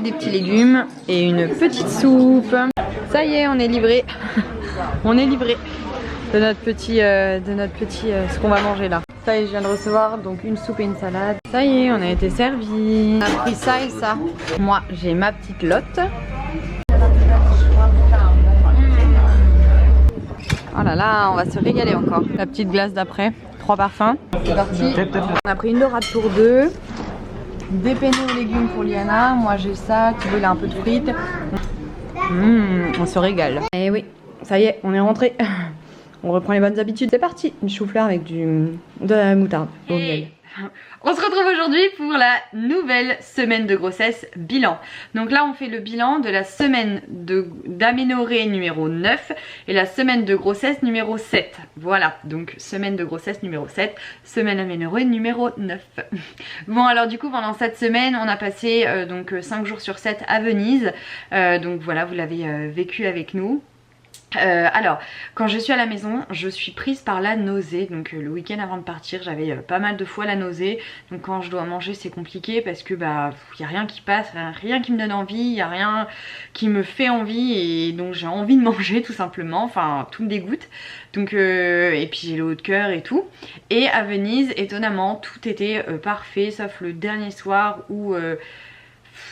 des petits légumes et une petite soupe. Ça y est, on est livré. On est livré de notre petit, ce qu'on va manger là. Ça y est, je viens de recevoir donc une soupe et une salade. Ça y est, on a été servi. On a pris ça et ça. Moi, j'ai ma petite lotte. Oh là là, on va se régaler encore. La petite glace d'après, 3 parfums. C'est parti. On a pris une dorade pour 2. Des penne aux légumes pour Liana. Moi j'ai ça, Thibaut il a un peu de frites. On se régale. Et oui, ça y est, on est rentré. On reprend les bonnes habitudes. C'est parti. Une chou-fleur avec de la moutarde au miel. On se retrouve aujourd'hui pour la nouvelle semaine de grossesse bilan. Donc là on fait le bilan de la semaine d'aménorrhée numéro 9 et la semaine de grossesse numéro 7. Voilà, donc semaine de grossesse numéro 7, semaine aménorrhée numéro 9. Bon alors du coup pendant cette semaine on a passé donc 5 jours sur 7 à Venise. Donc voilà, vous l'avez vécu avec nous. Alors, quand je suis à la maison, je suis prise par la nausée. Donc le week-end avant de partir, j'avais pas mal de fois la nausée. Donc quand je dois manger, c'est compliqué parce que bah y a rien qui passe, rien qui me donne envie, y a rien qui me fait envie et donc j'ai envie de manger tout simplement. Enfin, tout me dégoûte. Donc et puis j'ai le haut de cœur et tout. Et à Venise, étonnamment, tout était parfait sauf le dernier soir où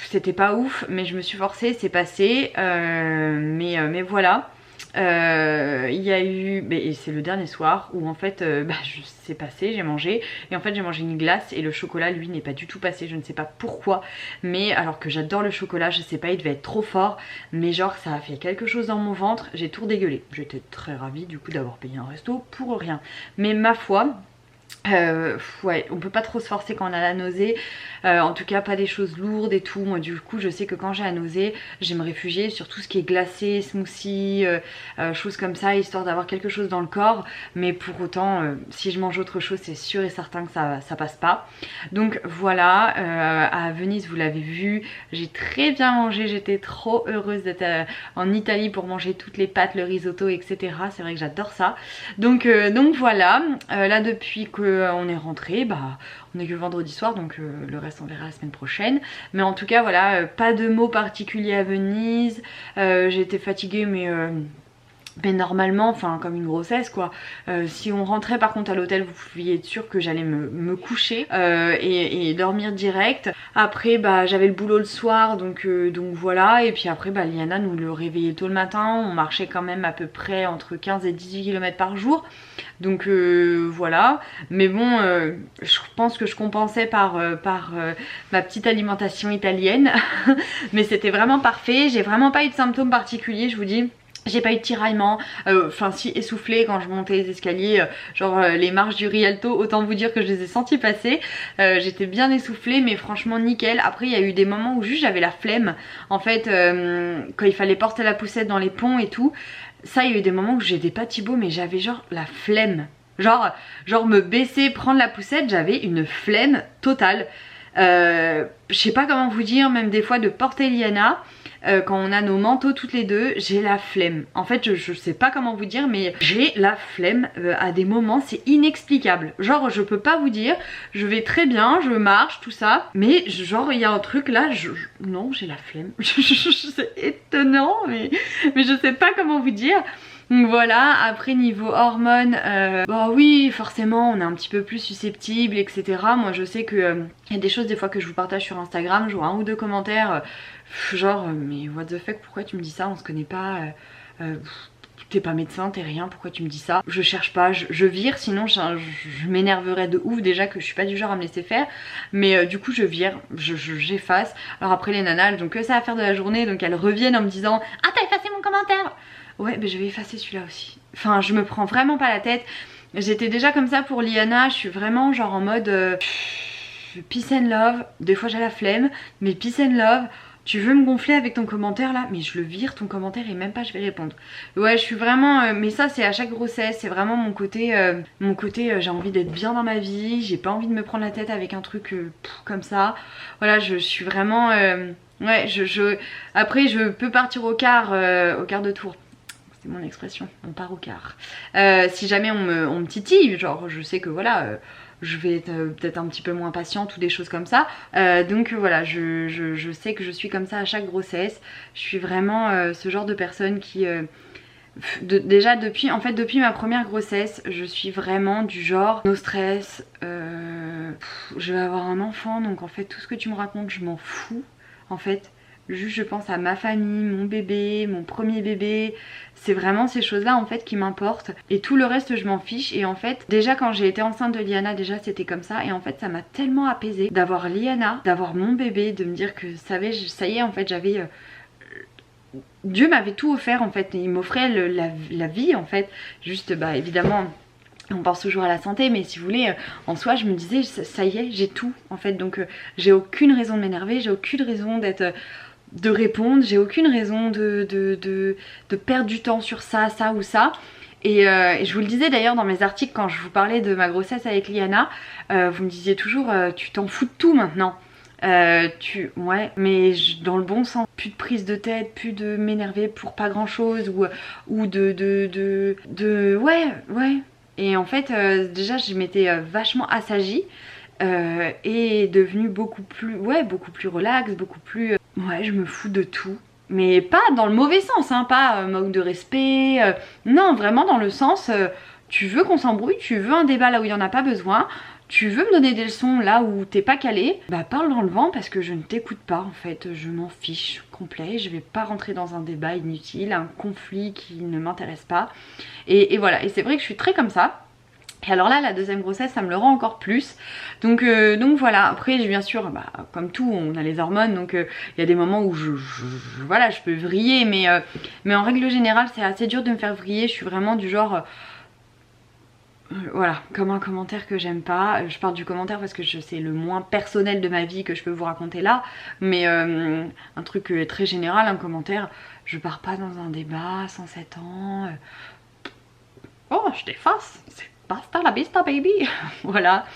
c'était pas ouf, mais je me suis forcée, c'est passé. Mais voilà. Il y a eu, c'est le dernier soir où en fait c'est passé, j'ai mangé et en fait j'ai mangé une glace et le chocolat lui n'est pas du tout passé, je ne sais pas pourquoi, mais alors que j'adore le chocolat, je sais pas, il devait être trop fort, mais genre ça a fait quelque chose dans mon ventre, j'ai tout redégueulé. J'étais très ravie du coup d'avoir payé un resto pour rien, mais ma foi ouais, on peut pas trop se forcer quand on a la nausée, en tout cas pas des choses lourdes et tout. Moi du coup je sais que quand j'ai la nausée, je vais me réfugier sur tout ce qui est glacé, smoothie, choses comme ça, histoire d'avoir quelque chose dans le corps. Mais pour autant si je mange autre chose, c'est sûr et certain que ça passe pas. Donc voilà, à Venise vous l'avez vu, j'ai très bien mangé, j'étais trop heureuse d'être en Italie pour manger toutes les pâtes, le risotto, etc. C'est vrai que j'adore ça. Donc voilà, là depuis que on est rentré, bah on est que vendredi soir, donc le reste on verra la semaine prochaine. Mais en tout cas voilà, pas de mots particuliers à Venise. J'ai été fatiguée mais normalement, enfin comme une grossesse quoi. Si on rentrait par contre à l'hôtel, vous pouviez être sûr que j'allais me coucher et dormir direct. Après bah j'avais le boulot le soir, donc voilà. Et puis après bah Liana nous le réveillait tôt le matin. On marchait quand même à peu près entre 15 et 18 km par jour. Donc voilà. Mais bon, je pense que je compensais par ma petite alimentation italienne. Mais c'était vraiment parfait. J'ai vraiment pas eu de symptômes particuliers, je vous dis. J'ai pas eu de tiraillement, enfin si essoufflée quand je montais les escaliers, genre les marches du Rialto, autant vous dire que je les ai sentis passer. J'étais bien essoufflée mais franchement nickel. Après il y a eu des moments où juste j'avais la flemme. En fait quand il fallait porter la poussette dans les ponts et tout, ça il y a eu des moments où j'étais pas Thibaut mais j'avais genre la flemme. Genre me baisser, prendre la poussette, j'avais une flemme totale. Je sais pas comment vous dire, même des fois de porter Liana. Quand on a nos manteaux toutes les deux, j'ai la flemme. En fait je sais pas comment vous dire, mais j'ai la flemme à des moments, c'est inexplicable. Genre je peux pas vous dire, je vais très bien, je marche tout ça, mais genre il y a un truc là, non j'ai la flemme. C'est étonnant mais je sais pas comment vous dire. Donc voilà, après niveau hormones, bah oui forcément on est un petit peu plus susceptible etc. Moi je sais que y a des choses des fois que je vous partage sur Instagram, je vois 1 ou 2 commentaires genre mais what the fuck, pourquoi tu me dis ça, on se connaît pas, t'es pas médecin, t'es rien, pourquoi tu me dis ça. Je cherche pas, je vire, sinon je m'énerverais de ouf déjà que je suis pas du genre à me laisser faire. Mais du coup je vire, j'efface. Alors après les nanas elles ont que ça à faire de la journée, donc elles reviennent en me disant ah t'as effacé mon commentaire. Ouais je vais effacer celui-là aussi. Enfin je me prends vraiment pas la tête. J'étais déjà comme ça pour Liana, je suis vraiment genre en mode peace and love. Des fois j'ai la flemme, mais peace and love. Tu veux me gonfler avec ton commentaire là, mais je le vire ton commentaire et même pas je vais répondre. Ouais je suis vraiment, mais ça c'est à chaque grossesse, c'est vraiment mon côté j'ai envie d'être bien dans ma vie, j'ai pas envie de me prendre la tête avec un truc comme ça. Voilà je suis vraiment, ouais après je peux partir au quart de tour. C'est mon expression, on part au quart. Si jamais on me titille, genre je sais que voilà... je vais être peut-être un petit peu moins patiente ou des choses comme ça. Donc voilà, je sais que je suis comme ça à chaque grossesse. Je suis vraiment ce genre de personne qui... déjà depuis ma première grossesse, je suis vraiment du genre no stress, je vais avoir un enfant, donc en fait tout ce que tu me racontes je m'en fous en fait. Juste je pense à ma famille, mon bébé, mon premier bébé, c'est vraiment ces choses là en fait qui m'importent, et tout le reste je m'en fiche. Et en fait déjà quand j'ai été enceinte de Liana, déjà c'était comme ça, et en fait ça m'a tellement apaisée d'avoir Liana, d'avoir mon bébé, de me dire que ça y est en fait j'avais... Dieu m'avait tout offert en fait, il m'offrait la vie en fait, juste bah évidemment on pense toujours à la santé, mais si vous voulez en soi je me disais ça y est j'ai tout en fait, donc j'ai aucune raison de m'énerver, j'ai aucune raison de répondre, j'ai aucune raison de perdre du temps sur ça ou ça. Et je vous le disais d'ailleurs dans mes articles quand je vous parlais de ma grossesse avec Liana, vous me disiez toujours tu t'en fous de tout maintenant. Ouais, mais dans le bon sens, plus de prise de tête, plus de m'énerver pour pas grand chose, ou ouais. Et en fait déjà je m'étais vachement assagie et devenue beaucoup plus relax, beaucoup plus ouais, je me fous de tout. Mais pas dans le mauvais sens, hein, pas manque de respect, non, vraiment dans le sens tu veux qu'on s'embrouille, tu veux un débat là où il n'y en a pas besoin, tu veux me donner des leçons là où t'es pas calé, bah parle dans le vent parce que je ne t'écoute pas en fait, je m'en fiche complet, je vais pas rentrer dans un débat inutile, un conflit qui ne m'intéresse pas. Et voilà, et c'est vrai que je suis très comme ça. Et alors là la deuxième grossesse ça me le rend encore plus, donc voilà. Après bien sûr bah, comme tout on a les hormones, donc il y a des moments où voilà je peux vriller, mais en règle générale c'est assez dur de me faire vriller. Je suis vraiment du genre voilà, comme un commentaire que j'aime pas, je parle du commentaire parce que c'est le moins personnel de ma vie que je peux vous raconter là, mais un truc très général, un commentaire, je pars pas dans un débat sans 7 ans, oh je t'efface, c'est basta la vista baby. Voilà,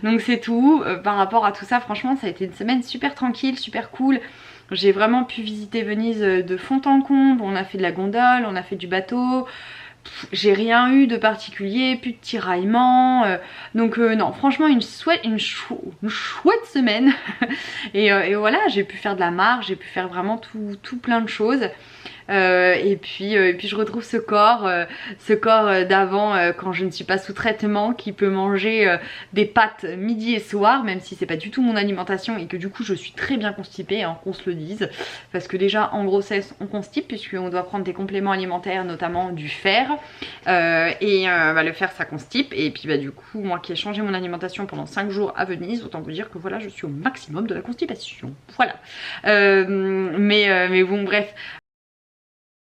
donc c'est tout. Par rapport à tout ça franchement ça a été une semaine super tranquille, super cool. J'ai vraiment pu visiter Venise de fond en comble, on a fait de la gondole, on a fait du bateau. J'ai rien eu de particulier, plus de tiraillements, donc non franchement une chouette semaine. et voilà, j'ai pu faire de la marche, j'ai pu faire vraiment tout plein de choses. Et puis je retrouve ce corps d'avant quand je ne suis pas sous traitement, qui peut manger des pâtes midi et soir, même si c'est pas du tout mon alimentation et que du coup je suis très bien constipée, hein, qu'on se le dise, parce que déjà en grossesse on constipe puisqu'on doit prendre des compléments alimentaires, notamment du fer, bah, le fer ça constipe. Et puis bah du coup moi qui ai changé mon alimentation pendant 5 jours à Venise, autant vous dire que voilà je suis au maximum de la constipation, voilà. Mais bon bref,